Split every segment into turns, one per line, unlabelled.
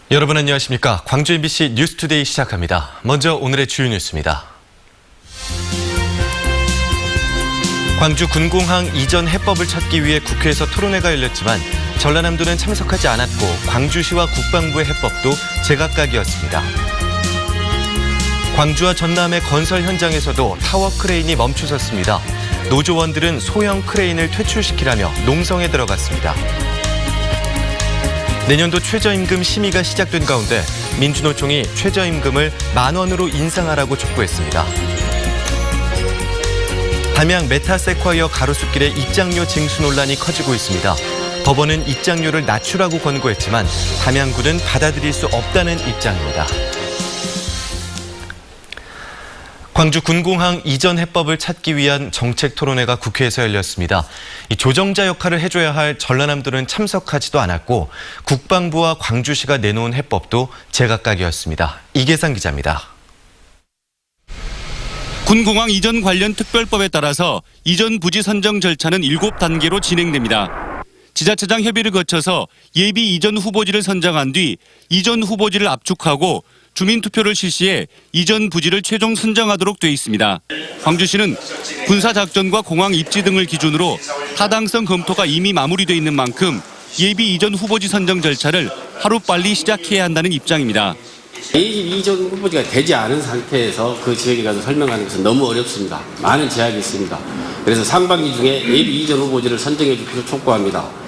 여러분 안녕하십니까? 광주 MBC 뉴스투데이 시작합니다. 먼저 오늘의 주요 뉴스입니다. 광주 군공항 이전 해법을 찾기 위해 국회에서 토론회가 열렸지만 전라남도는 참석하지 않았고 광주시와 국방부의 해법도 제각각이었습니다. 광주와 전남의 건설 현장에서도 타워 크레인이 멈춰섰습니다. 노조원들은 소형 크레인을 퇴출시키라며 농성에 들어갔습니다. 내년도 최저임금 심의가 시작된 가운데 민주노총이 최저임금을 10,000원으로 인상하라고 촉구했습니다. 담양 메타세콰이어 가로수길의 입장료 징수 논란이 커지고 있습니다. 법원은 입장료를 낮추라고 권고했지만 담양구는 받아들일 수 없다는 입장입니다. 광주 군공항 이전 해법을 찾기 위한 정책 토론회가 국회에서 열렸습니다. 이 조정자 역할을 해줘야 할 전라남도는 참석하지도 않았고 국방부와 광주시가 내놓은 해법도 제각각이었습니다. 이계상 기자입니다.
군공항 이전 관련 특별법에 따라서 이전 부지 선정 절차는 7단계로 진행됩니다. 지자체장 협의를 거쳐서 예비 이전 후보지를 선정한 뒤 이전 후보지를 압축하고 주민투표를 실시해 이전 부지를 최종 선정하도록 돼 있습니다. 광주시는 군사작전과 공항 입지 등을 기준으로 타당성 검토가 이미 마무리돼 있는 만큼 예비 이전 후보지 선정 절차를 하루빨리 시작해야 한다는 입장입니다.
예비 이전 후보지가 되지 않은 상태에서 그 지역에 가서 설명하는 것은 너무 어렵습니다. 많은 제약이 있습니다. 그래서 상반기 중에 예비 이전 후보지를 선정해 주기를 촉구합니다.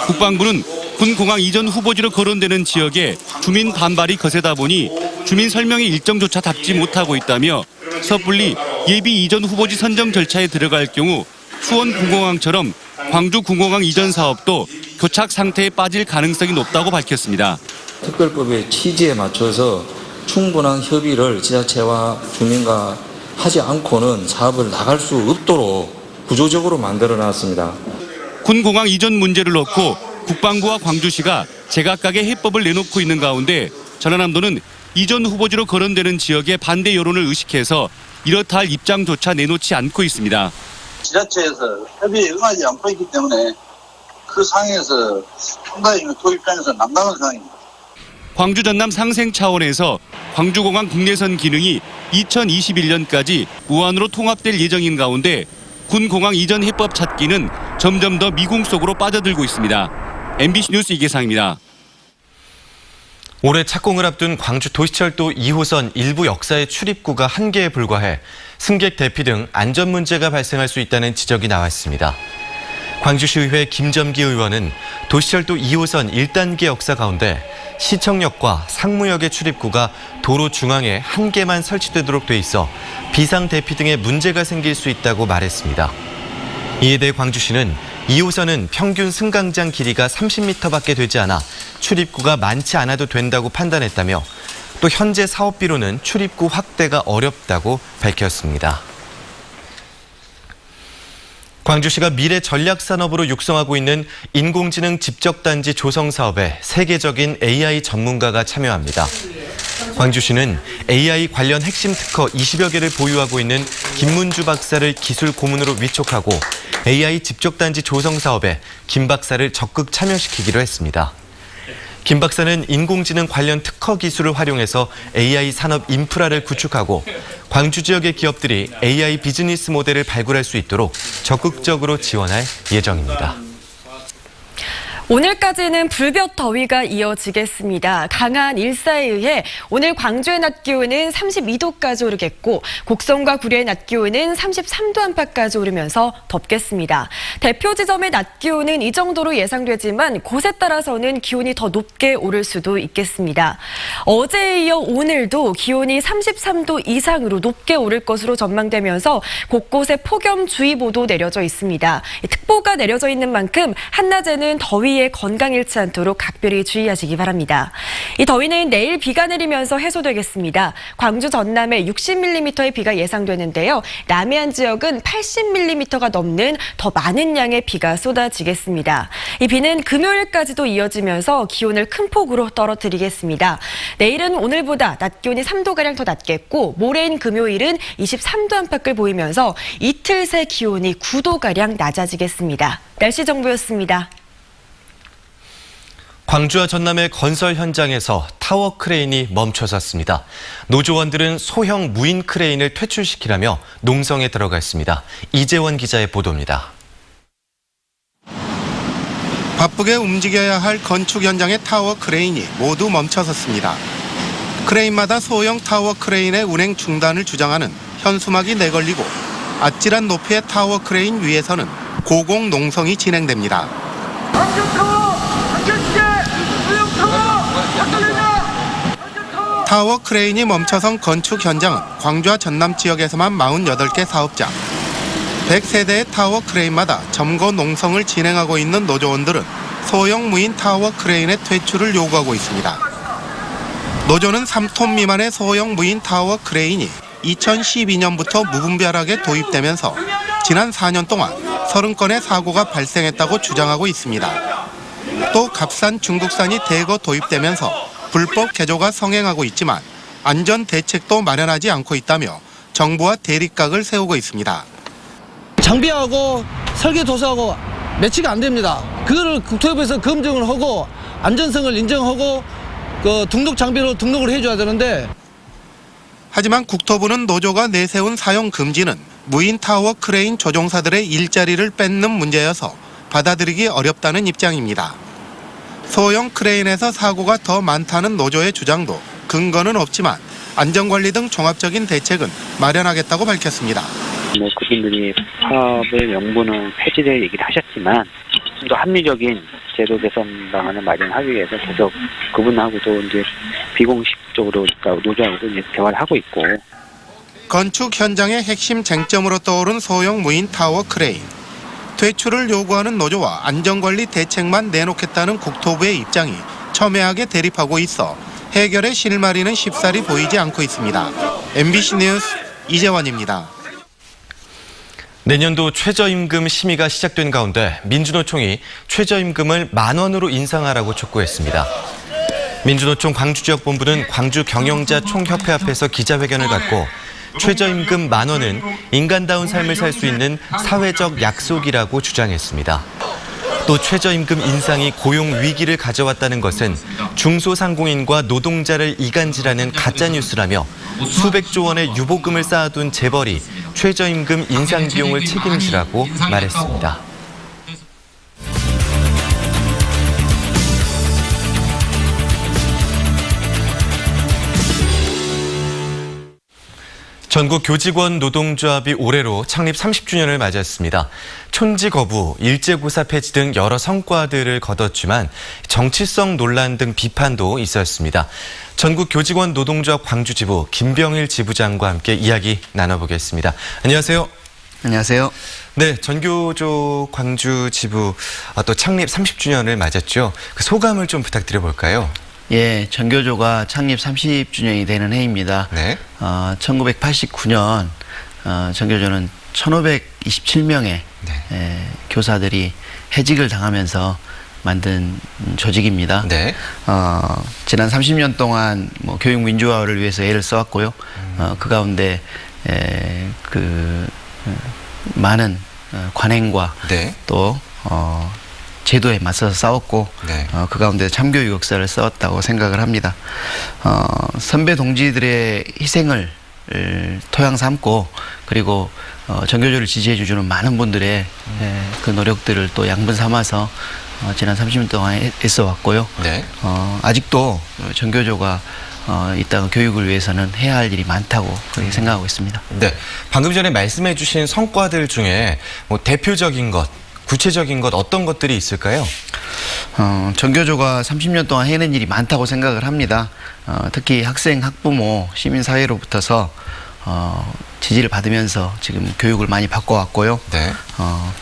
국방부는 군공항 이전 후보지로 거론되는 지역에 주민 반발이 거세다 보니 주민 설명의 일정조차 답지 못하고 있다며 섣불리 예비 이전 후보지 선정 절차에 들어갈 경우 수원 군공항처럼 광주 군공항 이전 사업도 교착 상태에 빠질 가능성이 높다고 밝혔습니다.
특별법의 취지에 맞춰서 충분한 협의를 지자체와 주민과 하지 않고는 사업을 나갈 수 없도록 구조적으로 만들어놨습니다.
군공항 이전 문제를 놓고 국방부와 광주시가 제각각의 해법을 내놓고 있는 가운데 전라남도는 이전 후보지로 거론되는 지역의 반대 여론을 의식해서 이렇다 할 입장조차 내놓지 않고 있습니다.
지자체에서 협의에 응하지 않고 있기 때문에 그 상황에서 상당히 도입 입장에서 난감한 상황입니다.
광주 전남 상생 차원에서 광주공항 국내선 기능이 2021년까지 무한으로 통합될 예정인 가운데 군공항 이전 해법 찾기는 점점 더 미궁 속으로 빠져들고 있습니다. MBC 뉴스 이계상입니다.
올해 착공을 앞둔 광주 도시철도 2호선 일부 역사의 출입구가 한계에 불과해 승객 대피 등 안전 문제가 발생할 수 있다는 지적이 나왔습니다. 광주시의회 김점기 의원은 도시철도 2호선 1단계 역사 가운데 시청역과 상무역의 출입구가 도로 중앙에 한 개만 설치되도록 돼 있어 비상 대피 등의 문제가 생길 수 있다고 말했습니다. 이에 대해 광주시는 2호선은 평균 승강장 길이가 30m밖에 되지 않아 출입구가 많지 않아도 된다고 판단했다며 또 현재 사업비로는 출입구 확대가 어렵다고 밝혔습니다. 광주시가 미래 전략산업으로 육성하고 있는 인공지능 집적단지 조성 사업에 세계적인 AI 전문가가 참여합니다. 광주시는 AI 관련 핵심 특허 20여 개를 보유하고 있는 김문주 박사를 기술 고문으로 위촉하고 AI 집적단지 조성 사업에 김 박사를 적극 참여시키기로 했습니다. 김 박사는 인공지능 관련 특허 기술을 활용해서 AI 산업 인프라를 구축하고 광주 지역의 기업들이 AI 비즈니스 모델을 발굴할 수 있도록 적극적으로 지원할 예정입니다.
오늘까지는 불볕 더위가 이어지겠습니다. 강한 일사에 의해 오늘 광주의 낮 기온은 32도까지 오르겠고 곡성과 구리의 낮 기온은 33도 안팎까지 오르면서 덥겠습니다. 대표 지점의 낮 기온은 이 정도로 예상되지만 곳에 따라서는 기온이 더 높게 오를 수도 있겠습니다. 어제에 이어 오늘도 기온이 33도 이상으로 높게 오를 것으로 전망되면서 곳곳에 폭염주의보도 내려져 있습니다. 특보가 내려져 있는 만큼 한낮에는 더위에 건강 잃지 않도록 각별히 주의하시기 바랍니다. 이 더위는 내일 비가 내리면서 해소되겠습니다. 광주 전남에 60mm의 비가 예상되는데요. 남해안 지역은 80mm가 넘는 더 많은 양의 비가 쏟아지겠습니다. 이 비는 금요일까지도 이어지면서 기온을 큰 폭으로 떨어뜨리겠습니다. 내일은 오늘보다 낮 기온이 3도가량 더 낮겠고 모레인 금요일은 23도 안팎을 보이면서 이틀 새 기온이 9도가량 낮아지겠습니다. 날씨 정보였습니다.
광주와 전남의 건설 현장에서 타워 크레인이 멈춰섰습니다. 노조원들은 소형 무인 크레인을 퇴출시키라며 농성에 들어가 있습니다. 이재원 기자의 보도입니다.
바쁘게 움직여야 할 건축 현장의 타워 크레인이 모두 멈춰섰습니다. 크레인마다 소형 타워 크레인의 운행 중단을 주장하는 현수막이 내걸리고 아찔한 높이의 타워 크레인 위에서는 고공 농성이 진행됩니다. 타워 크레인이 멈춰선 건축 현장은 광주와 전남 지역에서만 48개 사업장. 100세대의 타워 크레인마다 점거 농성을 진행하고 있는 노조원들은 소형 무인 타워 크레인의 퇴출을 요구하고 있습니다. 노조는 3톤 미만의 소형 무인 타워 크레인이 2012년부터 무분별하게 도입되면서 지난 4년 동안 30건의 사고가 발생했다고 주장하고 있습니다. 또 값싼 중국산이 대거 도입되면서 불법 개조가 성행하고 있지만 안전 대책도 마련하지 않고 있다며 정부와 대립각을 세우고 있습니다.
장비하고 설계 도서하고 매치가 안 됩니다. 그거를 국토부에서 검증을 하고 안전성을 인정하고 그 등록 장비로 등록을 해줘야 되는데.
하지만 국토부는 노조가 내세운 사용 금지는 무인 타워 크레인 조종사들의 일자리를 뺏는 문제여서 받아들이기 어렵다는 입장입니다. 소형 크레인에서 사고가 더 많다는 노조의 주장도 근거는 없지만 안전관리 등 종합적인 대책은 마련하겠다고 밝혔습니다.
그분들이 파업의 명분은 폐지될 얘기를 하셨지만 좀 더 합리적인 제도 개선 방안을 마련하기 위해서 계속 그분하고도 이제 비공식적으로 노조하고도 이제 대화를 하고 있고.
건축 현장의 핵심 쟁점으로 떠오른 소형 무인 타워 크레인. 퇴출을 요구하는 노조와 안전관리 대책만 내놓겠다는 국토부의 입장이 첨예하게 대립하고 있어 해결의 실마리는 쉽사리 보이지 않고 있습니다. MBC 뉴스 이재원입니다.
내년도 최저임금 심의가 시작된 가운데 민주노총이 최저임금을 10,000원으로 인상하라고 촉구했습니다. 민주노총 광주지역본부는 광주경영자총협회 앞에서 기자회견을 갖고 최저임금 10,000원은 인간다운 삶을 살 수 있는 사회적 약속이라고 주장했습니다. 또 최저임금 인상이 고용 위기를 가져왔다는 것은 중소상공인과 노동자를 이간질하는 가짜뉴스라며 수백조 원의 유보금을 쌓아둔 재벌이 최저임금 인상 비용을 책임지라고 말했습니다. 전국 교직원 노동조합이 올해로 창립 30주년을 맞았습니다. 촌지 거부, 일제고사 폐지 등 여러 성과들을 거뒀지만 정치성 논란 등 비판도 있었습니다. 전국 교직원 노동조합 광주지부 김병일 지부장과 함께 이야기 나눠보겠습니다. 안녕하세요.
안녕하세요.
네, 전교조 광주지부 또 창립 30주년을 맞았죠. 그 소감을 좀 부탁드려볼까요?
예, 전교조가 창립 30주년이 되는 해입니다.
네.
1989년 전교조는 1,527명의 교사들이 해직을 당하면서 만든 조직입니다.
네.
지난 30년 동안 뭐 교육 민주화를 위해서 애를 써왔고요. 그 가운데 많은 관행과
네.
또 제도에 맞서서 싸웠고
네.
그 가운데 참교육 역사를 써왔다고 생각을 합니다. 선배 동지들의 희생을 토양 삼고 그리고 전교조를 지지해 주시는 많은 분들의 그 노력들을 또 양분 삼아서 지난 30년 동안 애써왔고요.
네.
아직도 전교조가 이 땅 교육을 위해서는 해야 할 일이 많다고 그렇게 생각하고 있습니다.
네. 방금 전에 말씀해 주신 성과들 중에 뭐 대표적인 것, 구체적인 것 어떤 것들이 있을까요?
전교조가 30년 동안 해낸 일이 많다고 생각을 합니다. 특히 학생, 학부모, 시민사회로부터서 지지를 받으면서 지금 교육을 많이 바꿔왔고요.
네.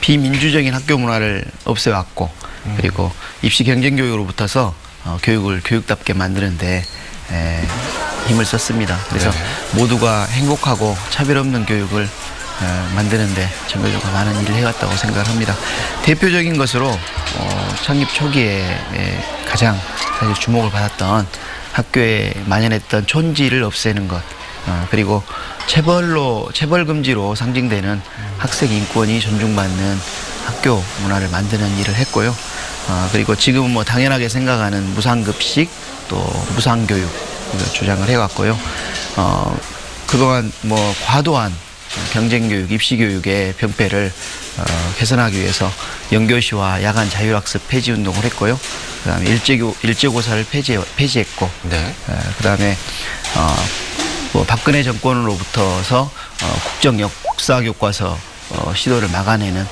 비민주적인 학교 문화를 없애왔고 그리고 입시 경쟁 교육으로부터서 교육을 교육답게 만드는데 힘을 썼습니다. 그래서 모두가 행복하고 차별 없는 교육을 만드는데 전교조가 많은 일을 해왔다고 생각을 합니다. 대표적인 것으로 창립 초기에 가장 사실 주목을 받았던 학교에 만연했던 촌지를 없애는 것, 그리고 체벌 금지로 상징되는 학생 인권이 존중받는 학교 문화를 만드는 일을 했고요. 그리고 지금은 뭐 당연하게 생각하는 무상급식 또 무상교육 주장을 해왔고요. 그동안 뭐 과도한 경쟁교육, 입시교육의 병폐를 개선하기 위해서 영교시와 야간 자율학습 폐지 운동을 했고요. 그다음에 일제고사를 폐지했고,
네.
그다음에 뭐 박근혜 정권으로부터서 국정역 국사교과서 시도를 막아내는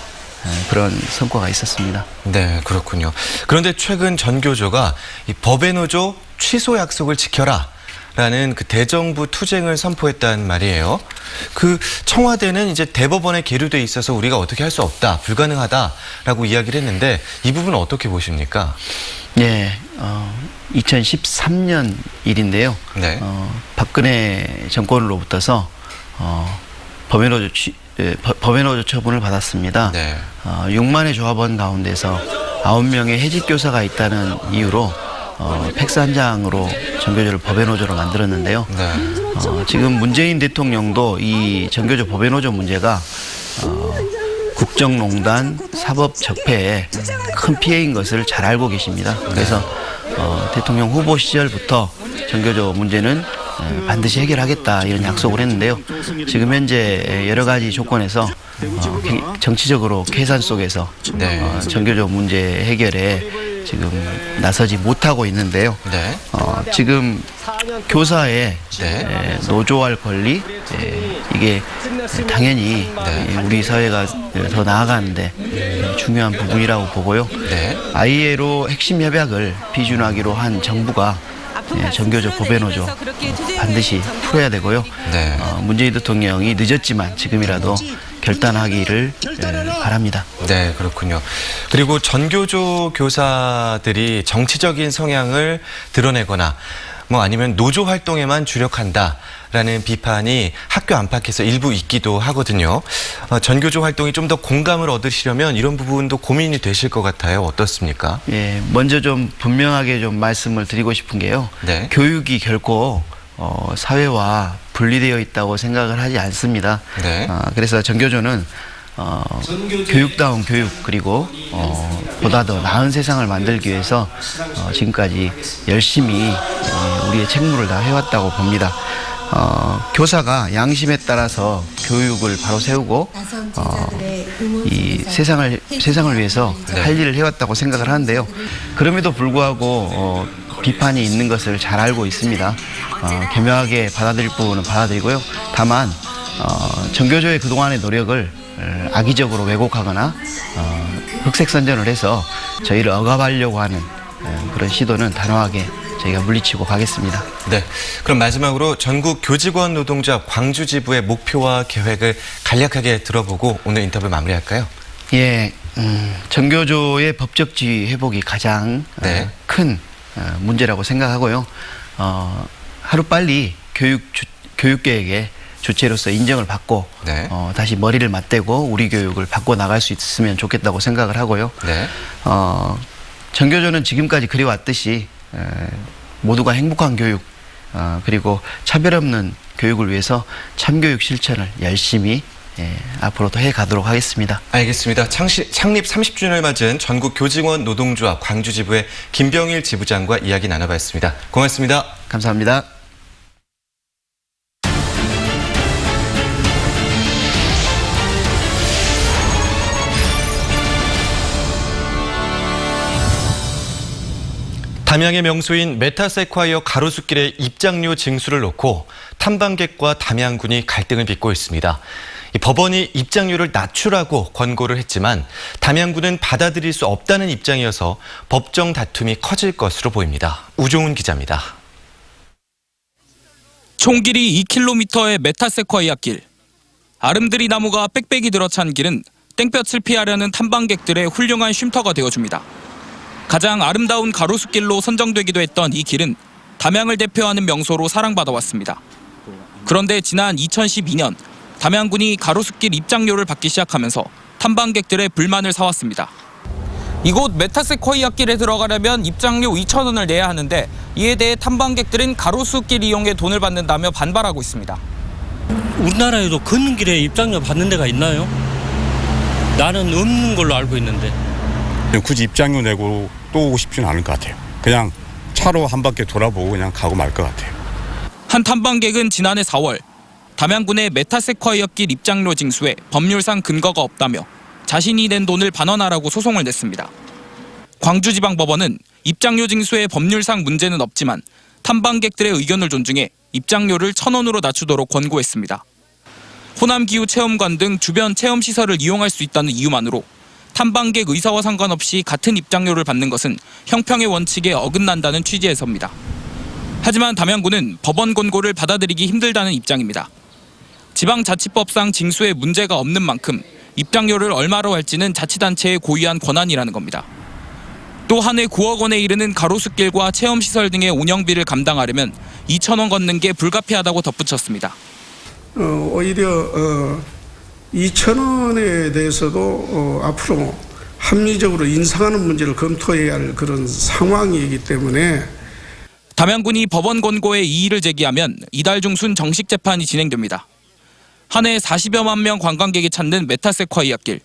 그런 성과가 있었습니다.
네, 그렇군요. 그런데 최근 전교조가 이 법의 노조 취소 약속을 지켜라 라는 그 대정부 투쟁을 선포했단 말이에요. 그 청와대는 이제 대법원에 계류돼 있어서 우리가 어떻게 할 수 없다, 불가능하다라고 이야기를 했는데 이 부분은 어떻게 보십니까?
네, 2013년 일인데요.
네.
박근혜 정권으로부터서 법의 노조 처분을 받았습니다.
네.
6만의 조합원 가운데서 9명의 해직 교사가 있다는 이유로 팩스 한 장으로 전교조를 법의 노조로 만들었는데요.
네.
지금 문재인 대통령도 이 전교조 법의 노조 문제가 국정농단 사법 적폐에 큰 피해인 것을 잘 알고 계십니다. 그래서 대통령 후보 시절부터 전교조 문제는 반드시 해결하겠다 이런 약속을 했는데요. 지금 현재 여러 가지 조건에서 정치적으로 계산 속에서
네.
전교조 문제 해결에 지금 나서지 못하고 있는데요.
네.
지금 교사의
네.
노조할 권리 이게 당연히 우리 사회가 더 나아가는데 중요한 부분이라고 보고요.
네.
ILO 핵심 협약을 비준하기로 한 정부가 전교조 법의 노조 반드시 풀어야 되고요.
네.
문재인 대통령이 늦었지만 지금이라도 결단하기를 바랍니다.
네, 그렇군요. 그리고 전교조 교사들이 정치적인 성향을 드러내거나 뭐 아니면 노조 활동에만 주력한다라는 비판이 학교 안팎에서 일부 있기도 하거든요. 전교조 활동이 좀 더 공감을 얻으시려면 이런 부분도 고민이 되실 것 같아요. 어떻습니까?
예, 먼저 좀 분명하게 좀 말씀을 드리고 싶은 게요.
네.
교육이 결코 사회와 분리되어 있다고 생각을 하지 않습니다.
네.
그래서 전교조는 교육다운 교육 그리고 보다 더 나은 세상을 만들기 위해서 지금까지 열심히 우리의 책무를 다 해왔다고 봅니다. 교사가 양심에 따라서 교육을 바로 세우고 이 세상을 위해서 할 일을 해왔다고 생각을 하는데요. 그럼에도 불구하고 비판이 있는 것을 잘 알고 있습니다. 겸허하게 받아들일 부분은 받아들이고요. 다만 전교조의 그동안의 노력을 악의적으로 왜곡하거나 흑색선전을 해서 저희를 억압하려고 하는 그런 시도는 단호하게 저희가 물리치고 가겠습니다.
네. 그럼 마지막으로 전국 교직원 노동조합 광주 지부의 목표와 계획을 간략하게 들어보고 오늘 인터뷰 마무리할까요?
예, 전교조의 법적 지위 회복이 가장
네.
큰 문제라고 생각하고요. 하루빨리 교육계획에 주체로서 인정을 받고
네.
다시 머리를 맞대고 우리 교육을 바꿔 나갈 수 있으면 좋겠다고 생각을 하고요.
네.
전교조는 지금까지 그래왔듯이 모두가 행복한 교육 그리고 차별 없는 교육을 위해서 참교육 실천을 열심히 앞으로도 해가도록 하겠습니다.
알겠습니다. 창립 30주년을 맞은 전국 교직원 노동조합 광주 지부의 김병일 지부장과 이야기 나눠봤습니다. 고맙습니다.
감사합니다.
담양의 명소인 메타세콰이어 가로수길의 입장료 징수를 놓고 탐방객과 담양군이 갈등을 빚고 있습니다. 법원이 입장료를 낮추라고 권고를 했지만 담양군은 받아들일 수 없다는 입장이어서 법정 다툼이 커질 것으로 보입니다. 우종훈 기자입니다.
총 길이 2km의 메타세콰이아 길. 아름드리 나무가 빽빽이 들어찬 길은 땡볕을 피하려는 탐방객들의 훌륭한 쉼터가 되어줍니다. 가장 아름다운 가로수길로 선정되기도 했던 이 길은 담양을 대표하는 명소로 사랑받아왔습니다. 그런데 지난 2012년 담양군이 가로수길 입장료를 받기 시작하면서 탐방객들의 불만을 사왔습니다. 이곳 메타세콰이아 길에 들어가려면 입장료 2,000원을 내야 하는데 이에 대해 탐방객들은 가로수길 이용에 돈을 받는다며 반발하고 있습니다.
우리나라에도 걷는 길에 입장료 받는 데가 있나요? 나는 없는 걸로 알고 있는데.
굳이 입장료 내고 또 오고 싶지는 않을 것 같아요. 그냥 차로 한 바퀴 돌아보고 그냥 가고 말 것 같아요.
한 탐방객은 지난해 4월 담양군의 메타세콰이어길 입장료 징수에 법률상 근거가 없다며 자신이 낸 돈을 반환하라고 소송을 냈습니다. 광주지방법원은 입장료 징수에 법률상 문제는 없지만 탐방객들의 의견을 존중해 입장료를 1,000원으로 낮추도록 권고했습니다. 호남기후체험관 등 주변 체험시설을 이용할 수 있다는 이유만으로 탐방객 의사와 상관없이 같은 입장료를 받는 것은 형평의 원칙에 어긋난다는 취지에서입니다. 하지만 담양군은 법원 권고를 받아들이기 힘들다는 입장입니다. 지방자치법상 징수에 문제가 없는 만큼 입장료를 얼마로 할지는 자치단체의 고유한 권한이라는 겁니다. 또 한 해 9억 원에 이르는 가로수길과 체험시설 등의 운영비를 감당하려면 2,000원 걷는 게 불가피하다고 덧붙였습니다.
오히려 2,000원에 대해서도 앞으로 합리적으로 인상하는 문제를 검토해야 할 그런 상황이기 때문에
담양군이 법원 권고에 이의를 제기하면 이달 중순 정식 재판이 진행됩니다. 한 해 40여만 명 관광객이 찾는 메타세콰이어길.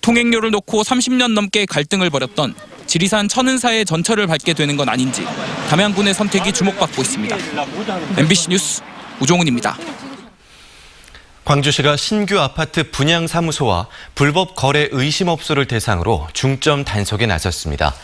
통행료를 놓고 30년 넘게 갈등을 벌였던 지리산 천은사의 전철을 밟게 되는 건 아닌지 담양군의 선택이 주목받고 있습니다. MBC 뉴스 우종훈입니다.
광주시가 신규 아파트 분양사무소와 불법 거래 의심업소를 대상으로 중점 단속에 나섰습니다.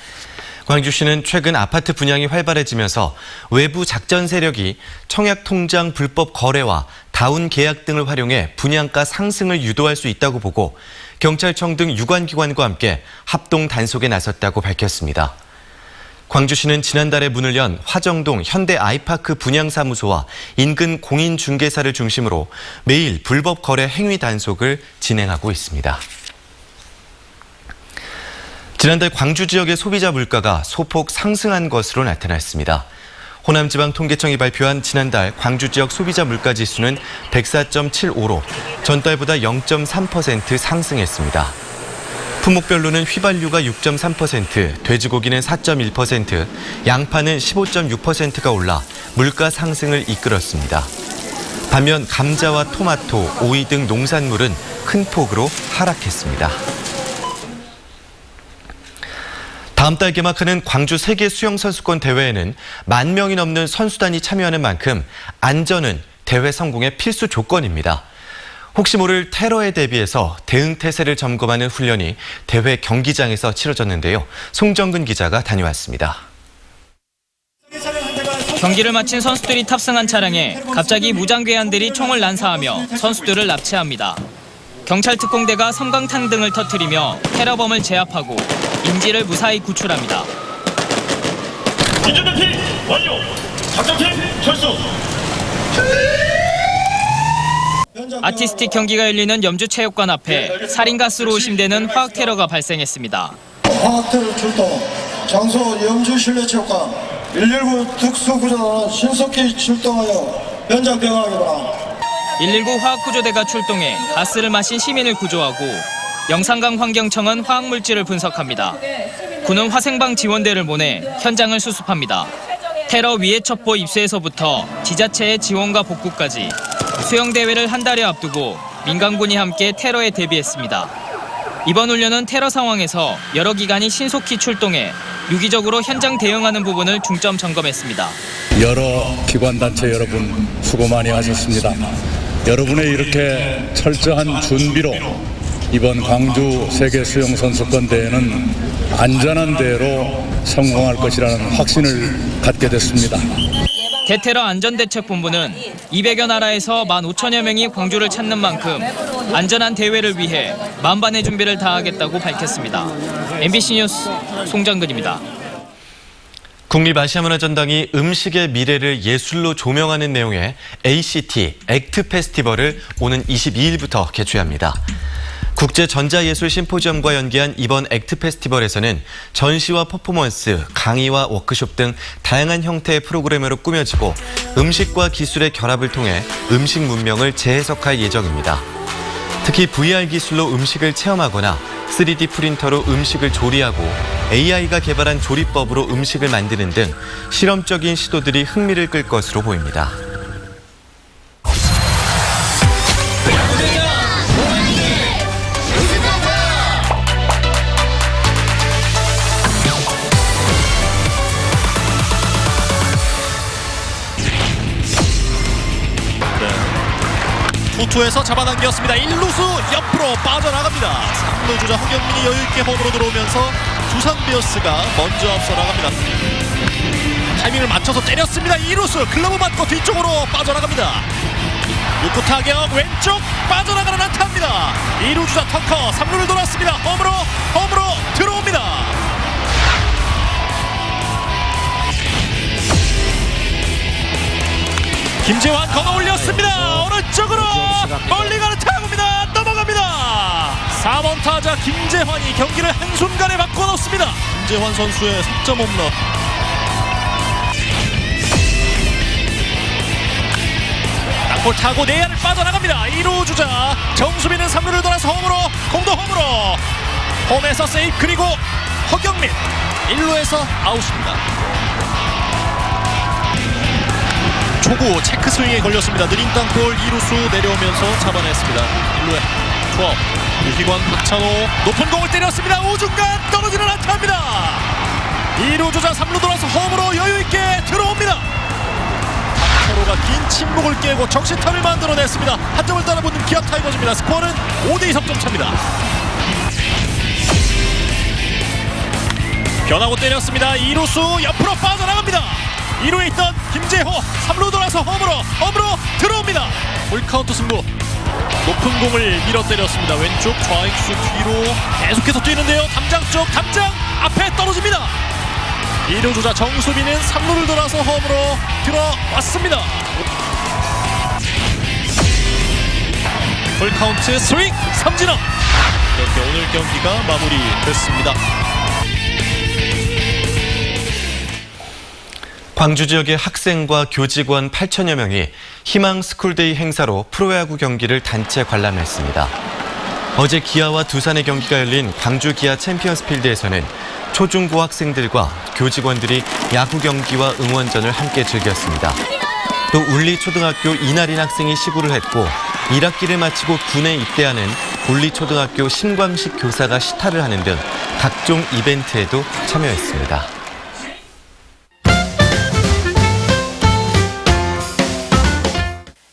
광주시는 최근 아파트 분양이 활발해지면서 외부 작전 세력이 청약통장 불법 거래와 다운 계약 등을 활용해 분양가 상승을 유도할 수 있다고 보고 경찰청 등 유관기관과 함께 합동 단속에 나섰다고 밝혔습니다. 광주시는 지난달에 문을 연 화정동 현대 아이파크 분양사무소와 인근 공인중개사를 중심으로 매일 불법 거래 행위 단속을 진행하고 있습니다. 지난달 광주 지역의 소비자 물가가 소폭 상승한 것으로 나타났습니다. 호남지방통계청이 발표한 지난달 광주 지역 소비자 물가 지수는 104.75로 전달보다 0.3% 상승했습니다. 품목별로는 휘발유가 6.3%, 돼지고기는 4.1%, 양파는 15.6%가 올라 물가 상승을 이끌었습니다. 반면 감자와 토마토, 오이 등 농산물은 큰 폭으로 하락했습니다. 다음 달 개막하는 광주 세계수영선수권 대회에는 10,000명이 넘는 선수단이 참여하는 만큼 안전은 대회 성공의 필수 조건입니다. 혹시 모를 테러에 대비해서 대응 태세를 점검하는 훈련이 대회 경기장에서 치러졌는데요. 송정근 기자가 다녀왔습니다.
경기를 마친 선수들이 탑승한 차량에 갑자기 무장괴한들이 총을 난사하며 선수들을 납치합니다. 경찰 특공대가 섬광탄 등을 터뜨리며 테러범을 제압하고 인지를 무사히 구출합니다.
인전대피 완료! 작전팀 철수!
아티스틱 경기가 열리는 염주체육관 앞에 살인가스로 의심되는 화학 테러가 발생했습니다.
화학 테러 출동, 장소 염주실내체육관 119 특수구조단은 신속히 출동하여 현장 대응하기 바랍니다.
119 화학구조대가 출동해 가스를 마신 시민을 구조하고 영산강 환경청은 화학물질을 분석합니다. 군은 화생방 지원대를 보내 현장을 수습합니다. 테러 위해 첩보 입수에서부터 지자체의 지원과 복구까지 수영대회를 한 달여 앞두고 민간군이 함께 테러에 대비했습니다. 이번 훈련은 테러 상황에서 여러 기관이 신속히 출동해 유기적으로 현장 대응하는 부분을 중점 점검했습니다.
여러 기관 단체 여러분 수고 많이 하셨습니다. 여러분의 이렇게 철저한 준비로 이번 광주 세계수영선수권 대회는 안전한 대회로 성공할 것이라는 확신을 갖게 됐습니다.
대테러 안전대책본부는 200여 나라에서 15,000여 명이 광주를 찾는 만큼 안전한 대회를 위해 만반의 준비를 다하겠다고 밝혔습니다. MBC 뉴스 송정근입니다.
국립아시아문화전당이 음식의 미래를 예술로 조명하는 내용의 ACT 액트 페스티벌을 오는 22일부터 개최합니다. 국제전자예술 심포지엄과 연계한 이번 액트 페스티벌에서는 전시와 퍼포먼스, 강의와 워크숍 등 다양한 형태의 프로그램으로 꾸며지고 음식과 기술의 결합을 통해 음식 문명을 재해석할 예정입니다. 특히 VR 기술로 음식을 체험하거나 3D 프린터로 음식을 조리하고 AI가 개발한 조리법으로 음식을 만드는 등 실험적인 시도들이 흥미를 끌 것으로 보입니다.
투투에서 잡아당겼습니다. 1루수 옆으로 빠져나갑니다. 3루 주자 허경민이 여유있게 홈으로 들어오면서 두산 베어스가 먼저 앞서 나갑니다. 타이밍을 맞춰서 때렸습니다. 2루수 글러브 맞고 뒤쪽으로 빠져나갑니다. 6구 타격 왼쪽 빠져나가는 안타입니다. 2루 주자 턴커 3루를 돌았습니다. 홈으로 들어옵니다. 김재환 걷어 올렸습니다. 오른쪽으로 멀리 가는 타구입니다. 넘어갑니다. 4번 타자 김재환이 경기를 한순간에 바꿔놓습니다. 김재환 선수의 3점 홈런. 땅볼 타고 내야를 빠져나갑니다. 2루 주자 정수빈은 3루를 돌아서 공도 홈으로 홈에서 세이프 그리고 허경민 1루에서 아웃입니다. 초구 체크 스윙에 걸렸습니다. 느린 땅볼 2루수 내려오면서 잡아냈습니다. 1루에 투아웃. 유희관 박찬호 높은 공을 때렸습니다. 우중간 떨어지는 안타입니다. 2루 주자 3루 돌아서 홈으로 여유있게 들어옵니다. 박찬호가 긴 침묵을 깨고 적시타를 만들어냈습니다. 한 점을 따라붙는 기아 타이거즈입니다. 스코어는 5대2 석점차입니다. 변하고 때렸습니다. 2루수 옆으로 빠져나갑니다. 2루에 있던 김재호 3루 돌아서 홈으로 들어옵니다. 풀카운트 승부. 높은 공을 밀어 때렸습니다. 왼쪽 좌익수 뒤로 계속해서 뛰는데요. 담장 앞에 떨어집니다. 2루 주자 정수빈은 3루를 돌아서 홈으로 들어왔습니다. 풀카운트 스윙 삼진아. 이렇게 오늘 경기가 마무리됐습니다.
광주 지역의 학생과 교직원 8천여 명이 희망 스쿨데이 행사로 프로야구 경기를 단체 관람했습니다. 어제 기아와 두산의 경기가 열린 광주 기아 챔피언스 필드에서는 초중고 학생들과 교직원들이 야구 경기와 응원전을 함께 즐겼습니다. 또 울리초등학교 이나린 학생이 시구를 했고 1학기를 마치고 군에 입대하는 울리초등학교 신광식 교사가 시타를 하는 등 각종 이벤트에도 참여했습니다.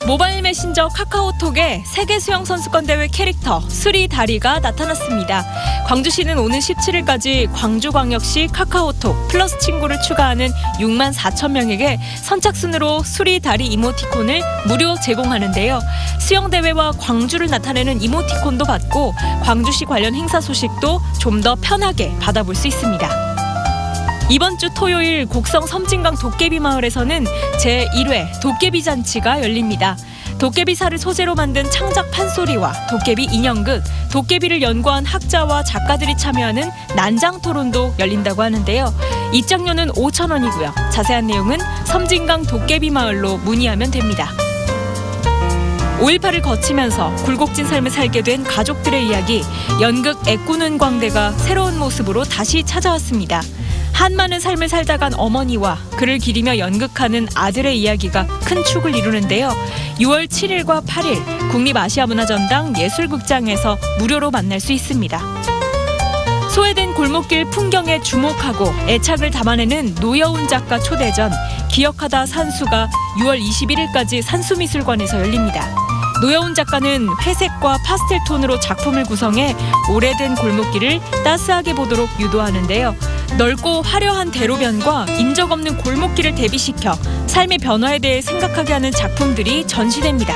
모바일 메신저 카카오톡에 세계 수영 선수권 대회 캐릭터 수리 다리가 나타났습니다. 광주시는 오는 17일까지 광주광역시 카카오톡 플러스 친구를 추가하는 6만 4천 명에게 선착순으로 수리 다리 이모티콘을 무료 제공하는데요. 수영 대회와 광주를 나타내는 이모티콘도 받고 광주시 관련 행사 소식도 좀 더 편하게 받아볼 수 있습니다. 이번 주 토요일 곡성 섬진강 도깨비 마을에서는 제1회 도깨비 잔치가 열립니다. 도깨비살을 소재로 만든 창작 판소리와 도깨비 인형극, 도깨비를 연구한 학자와 작가들이 참여하는 난장 토론도 열린다고 하는데요. 입장료는 5,000원이고요. 자세한 내용은 섬진강 도깨비 마을로 문의하면 됩니다. 5.18을 거치면서 굴곡진 삶을 살게 된 가족들의 이야기, 연극 애꾸는 광대가 새로운 모습으로 다시 찾아왔습니다. 한많은 삶을 살다 간 어머니와 그를 기리며 연극하는 아들의 이야기가 큰 축을 이루는데요. 6월 7일과 8일 국립아시아문화전당 예술극장에서 무료로 만날 수 있습니다. 소외된 골목길 풍경에 주목하고 애착을 담아내는 노여운 작가 초대전 기억하다 산수가 6월 21일까지 산수미술관에서 열립니다. 노여운 작가는 회색과 파스텔 톤으로 작품을 구성해 오래된 골목길을 따스하게 보도록 유도하는데요. 넓고 화려한 대로변과 인적 없는 골목길을 대비시켜 삶의 변화에 대해 생각하게 하는 작품들이 전시됩니다.